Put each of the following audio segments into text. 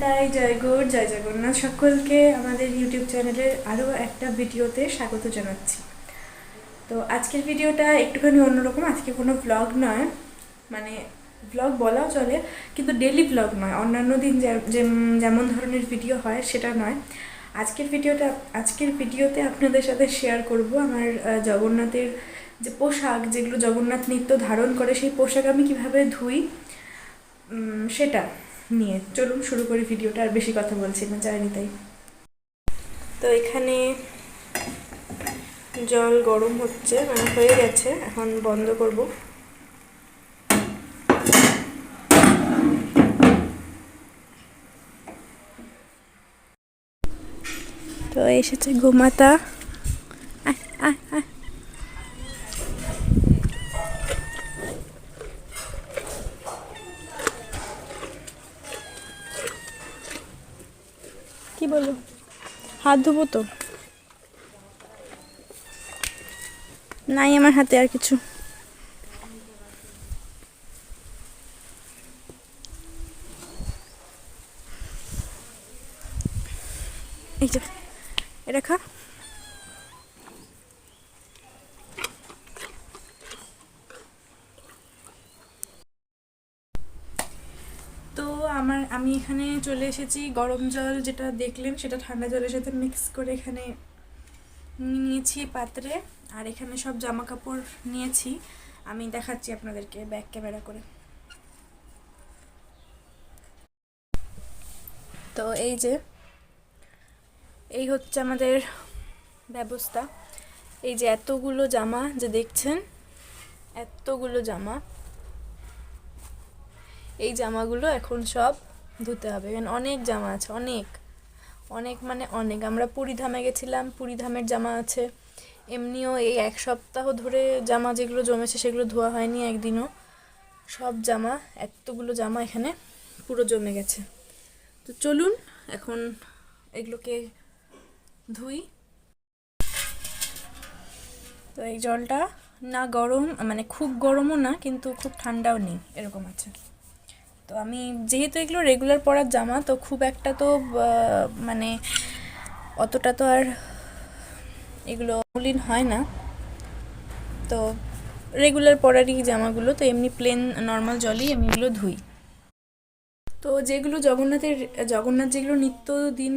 তাই জয় জগন্নাথ সকলকে আমাদের ইউটিউব চ্যানেলের আরও একটা ভিডিওতে স্বাগত জানাচ্ছি। তো আজকের ভিডিওটা একটুখানি অন্যরকম। আজকে কোনো ভ্লগ নয়, মানে ভ্লগ বলাও চলে কিন্তু ডেলি ভ্লগ নয়, অন্যান্য দিন যেমন ধরনের ভিডিও হয় সেটা নয়। আজকের ভিডিওতে আপনাদের সাথে শেয়ার করব আমার জগন্নাথের যে পোশাক, যেগুলো জগন্নাথ নিত্য ধারণ করে, সেই পোশাক আমি কিভাবে ধুই সেটা নিয়ে। চলুন শুরু করি ভিডিওটা, আর বেশি কথা বলছি না, যায়নি তাই। তো এখানে জল গরম হচ্ছে, মানে হয়ে গেছে, এখন বন্ধ করব। তো এসেছে গোমাতা। কি বলো, হাত ধোবো তো? নাই আমার হাতে আর কিছু। এই যে এটা খা। তো আমি এখানে চলে এসেছি। গরম জল যেটা দেখলেন সেটা ঠান্ডা জলের সাথে মিক্স করে এখানে নিয়েছি পাত্রে, আর এখানে সব জামা কাপড় নিয়েছি। আমি দেখাচ্ছি আপনাদেরকে ব্যাক ক্যামেরা করে। তো এই হচ্ছে আমাদের ব্যবস্থা। এই যে এতগুলো জামা যে দেখছেন, এতগুলো জামা, এই জামাগুলো এখন সব ধুতে হবে। এখানে অনেক জামা আছে, অনেক অনেক মানে অনেক। আমরা পুরীধামে গেছিলাম, পুরীধামের জামা আছে। এমনিও এই এক সপ্তাহ ধরে জামা যেগুলো জমেছে সেগুলো ধোয়া হয়নি একদিনও। সব জামা, এতগুলো জামা এখানে পুরো জমে গেছে। তো চলুন এখন এগুলোকে ধুই। তো এই জলটা না গরম, মানে খুব গরমও না কিন্তু খুব ঠান্ডাও নেই, এরকম আছে। তো আমি যেহেতু এগুলো রেগুলার পরার জামা, তো খুব একটা তো মানে অতটা তো আর এগুলো মলিন হয় না। তো রেগুলার পরারই জামাগুলো, তো এমনি প্লেন নর্মাল জলই আমি এগুলো ধুই। তো যেগুলো জগন্নাথ যেগুলো নিত্যদিন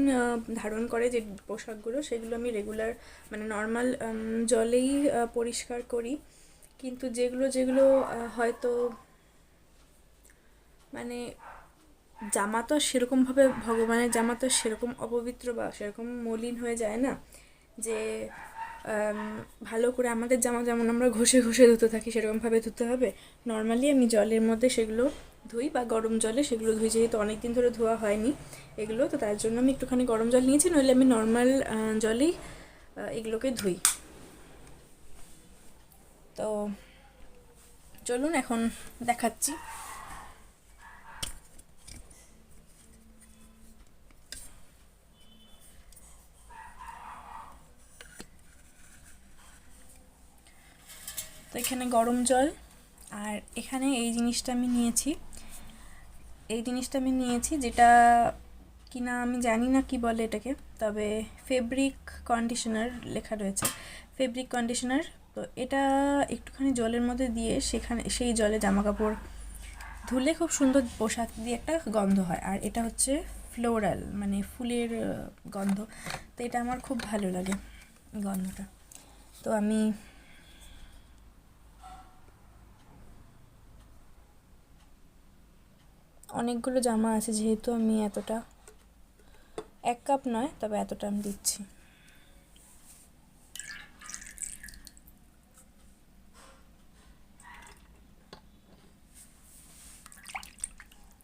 ধারণ করে, যে পোশাকগুলো, সেগুলো আমি রেগুলার মানে নর্মাল জলেই পরিষ্কার করি। কিন্তু যেগুলো হয়তো মানে জামা তো সেরকমভাবে, ভগবানের জামা তো সেরকম অপবিত্র বা সেরকম মলিন হয়ে যায় না যে ভালো করে আমাদের জামা যেমন আমরা ঘষে ঘষে ধুতে থাকি সেরকমভাবে ধুতে হবে। নর্মালি আমি জলের মধ্যে সেগুলো ধুই, বা গরম জলে সেগুলো ধুই। যেহেতু অনেক দিন ধরে ধোয়া হয়নি এগুলো, তো তার জন্য আমি একটুখানি গরম জল নিয়েছি, নইলে আমি নর্মাল জলেই এগুলোকে ধুই। তো চলুন এখন দেখাচ্ছি। তো এখানে গরম জল, আর এখানে এই জিনিসটা আমি নিয়েছি, যেটা কিনা আমি জানি না কি বলে এটাকে, তবে ফেব্রিক কন্ডিশনার লেখা রয়েছে, ফেব্রিক কন্ডিশনার। তো এটা একটুখানি জলের মধ্যে দিয়ে সেই জলে জামা কাপড় ধুলে খুব সুন্দর পোশাক দিয়ে একটা গন্ধ হয়। আর এটা হচ্ছে ফ্লোরাল, মানে ফুলের গন্ধ। তো এটা আমার খুব ভালো লাগে গন্ধটা। তো আমি অনেকগুলো জামা আছে, যেহেতু আমি এতটা, 1 কাপ নয় তবে এতটা আমি দিচ্ছি।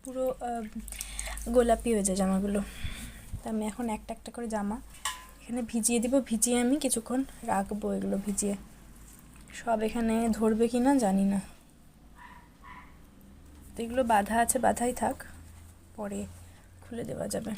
পুরো গোলাপি হয়ে যায় জামাগুলো। তা আমি এখন একটা একটা করে জামা এখানে ভিজিয়ে দিব। ভিজিয়ে আমি কিছুক্ষণ রাখবো, এগুলো ভিজিয়ে। সব এখানে ধরবে কি না জানি না, তো এগুলো বাঁধা আছে, বাঁধাই থাক, পরে খুলে দেওয়া যাবে।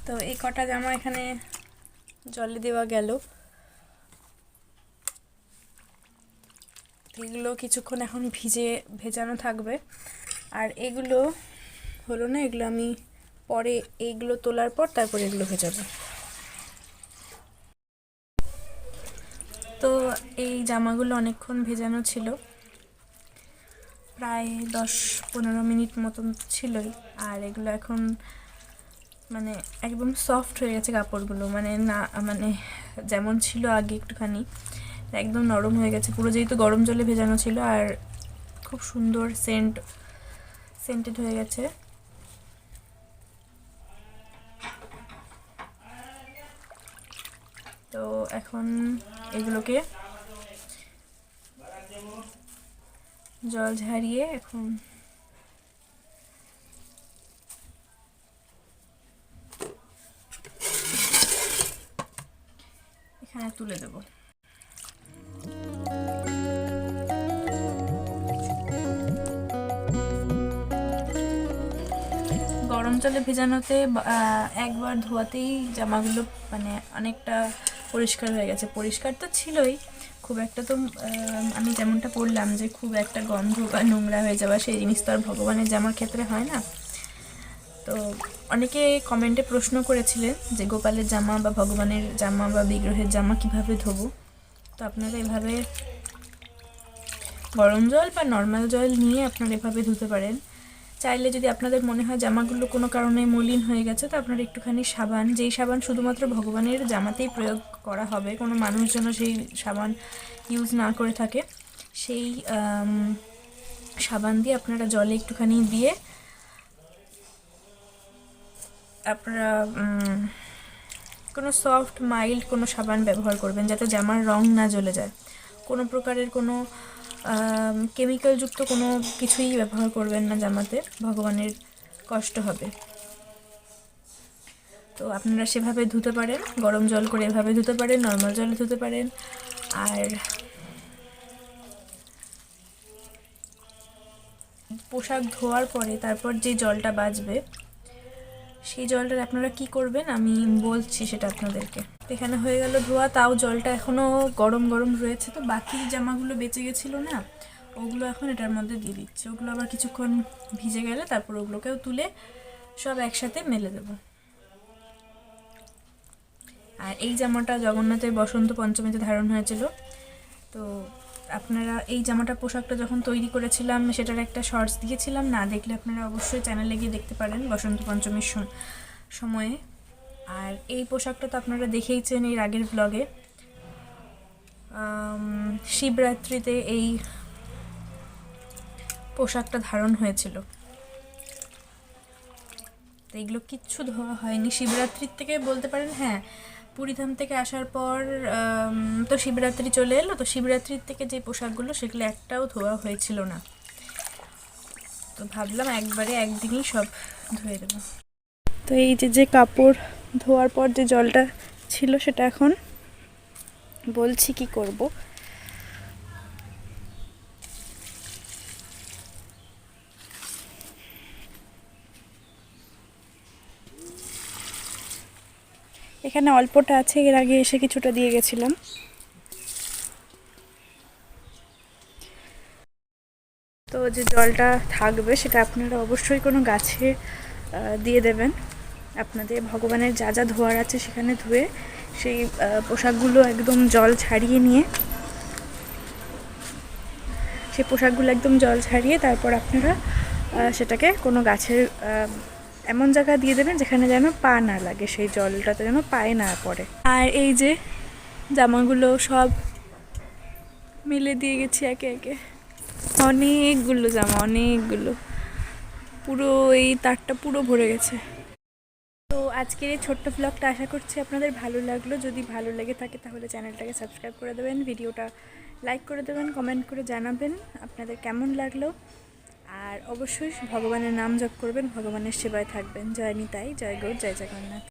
তো এই কটা জামা এখানে জলে দেওয়া গেল। এগুলো কিছুক্ষণ এখন ভেজানো থাকবে। আর এগুলো হলো না, এগুলো আমি পরে এইগুলো তোলার পর তারপর এগুলো ভেজাবো। তো এই জামাগুলো অনেকক্ষণ ভেজানো ছিল, প্রায় 10-15 মিনিট মতন ছিলই। আর এগুলো এখন মানে একদম সফট হয়ে গেছে কাপড়গুলো, মানে না মানে যেমন ছিল আগে একটুখানি, একদম নরম হয়ে গেছে পুরো, যেহেতু গরম জলে ভেজানো ছিল। আর খুব সুন্দর সেন্টেড হয়ে গেছে। তো এখন এগুলোকে জল ঝারিয়ে এখন এখানে তুলে দেবো। গরম জলে ভেজানোতে একবার ধোয়াতেই জামাগুলো মানে অনেকটা পরিষ্কার হয়ে গেছে। পরিষ্কার তো ছিলই, খুব একটা তো আমি যেমনটা বললাম যে খুব একটা গন্ধ বা নোংরা হয়ে যাওয়া সেই জিনিস তো আর ভগবানের জামার ক্ষেত্রে হয় না। তো অনেকে কমেন্টে প্রশ্ন করেছিলেন যে গোপালের জামা বা ভগবানের জামা বা বিগ্রহের জামা কিভাবে ধোবো। তো আপনারা এভাবে গরম জল বা নর্মাল জল নিয়ে আপনারা এভাবে ধুতে পারেন। চাইলে যদি আপনাদের মনে হয় জামাগুলো কোনো কারণে মলিন হয়ে গেছে, তো আপনারা একটুখানি সাবান, যেই সাবান শুধুমাত্র ভগবানের জামাতেই প্রয়োগ করা হবে, কোনো মানুষ যেন সেই সাবান ইউজ না করে থাকে, সেই সাবান দিয়ে আপনারা জলে একটুখানি দিয়ে আপনারা কোনো সফট মাইল্ড কোনো সাবান ব্যবহার করবেন, যাতে জামার রং না জ্বলে যায়। কোনো প্রকারের কোনো কেমিক্যালযুক্ত কোনো কিছুই ব্যবহার করবেন না জামাতে, ভগবানের কষ্ট হবে। তো আপনারা সেভাবে ধুতে পারেন, গরম জল করে এভাবে ধুতে পারেন, নর্মাল জলে ধুতে পারেন। আর পোশাক ধোয়ার পরে তারপর যে জলটা বাঁচবে, সেই জলটার আপনারা কি করবেন আমি বলছি সেটা আপনাদেরকে। এখানে হয়ে গেল ধোয়া, তাও জলটা এখনও গরম গরম রয়েছে। তো বাকি জামাগুলো বেঁচে গেছিলো না, ওগুলো এখন এটার মধ্যে দিয়ে দিচ্ছি। ওগুলো আবার কিছুক্ষণ ভিজে গেলে তারপর ওগুলোকেও তুলে সব একসাথে মেলে দেবো। আর এই জামাটা জগন্নাথের বসন্ত পঞ্চমীতে ধারণ হয়েছিল। তো আপনারা এই জামাটা পোশাকটা যখন তৈরি করেছিলাম সেটার একটা শর্টস দিয়েছিলাম, না দেখলে আপনারা অবশ্যই চ্যানেলে গিয়ে দেখতে পারেন বসন্ত পঞ্চমীর সময়ে। আর এই পোশাকটা তো আপনারা দেখেইছেন এর আগের ব্লগে। শিবরাত্রিতে এই পোশাকটা ধারণ হয়েছিল। তো এইগুলো কিচ্ছু ধোয়া হয়নি শিবরাত্রির থেকে, বলতে পারেন। হ্যাঁ, পুরীধাম থেকে আসার পর তো শিবরাত্রি চলে এলো, তো শিবরাত্রির থেকে যে পোশাকগুলো সেগুলো একটাও ধোয়া হয়েছিল না। তো ভাবলাম একবারে একদিনই সব ধুয়ে দেবো। তো এই যে কাপড় ধোয়ার পর যে জলটা ছিল সেটা এখন বলছি কি করব। এখানে অল্পটা আছে, এর আগে এসে কিছুটা দিয়ে গেছিলাম। তো যে জলটা থাকবে সেটা আপনারা অবশ্যই কোনো গাছে দিয়ে দেবেন। আপনাদের ভগবানের যা যা ধোয়ার আছে সেখানে ধুয়ে সেই পোশাকগুলো একদম জল ছাড়িয়ে নিয়ে, সেই পোশাকগুলো একদম জল ছাড়িয়ে তারপর আপনারা সেটাকে কোনো গাছের এমন জায়গা দিয়ে দেবেন যেখানে যেন পা না লাগে, সেই জলটাতে যেন পায়ে না পড়ে। আর এই যে জামাগুলো সব মিলে দিয়ে গেছি একে একে, অনেকগুলো জামা, অনেকগুলো, পুরো এই তারটা পুরো ভরে গেছে। তো আজকের এই ছোট্ট ব্লগটা আশা করছি আপনাদের ভালো লাগলো। যদি ভালো লেগে থাকে তাহলে চ্যানেলটাকে সাবস্ক্রাইব করে দেবেন, ভিডিওটা লাইক করে দেবেন, কমেন্ট করে জানাবেন আপনাদের কেমন লাগলো। আর অবশ্যই ভগবানের নাম জপ করবেন, ভগবানের সেবায় থাকবেন। জয় নিতাই, জয় গৌর, জয় জগন্নাথ।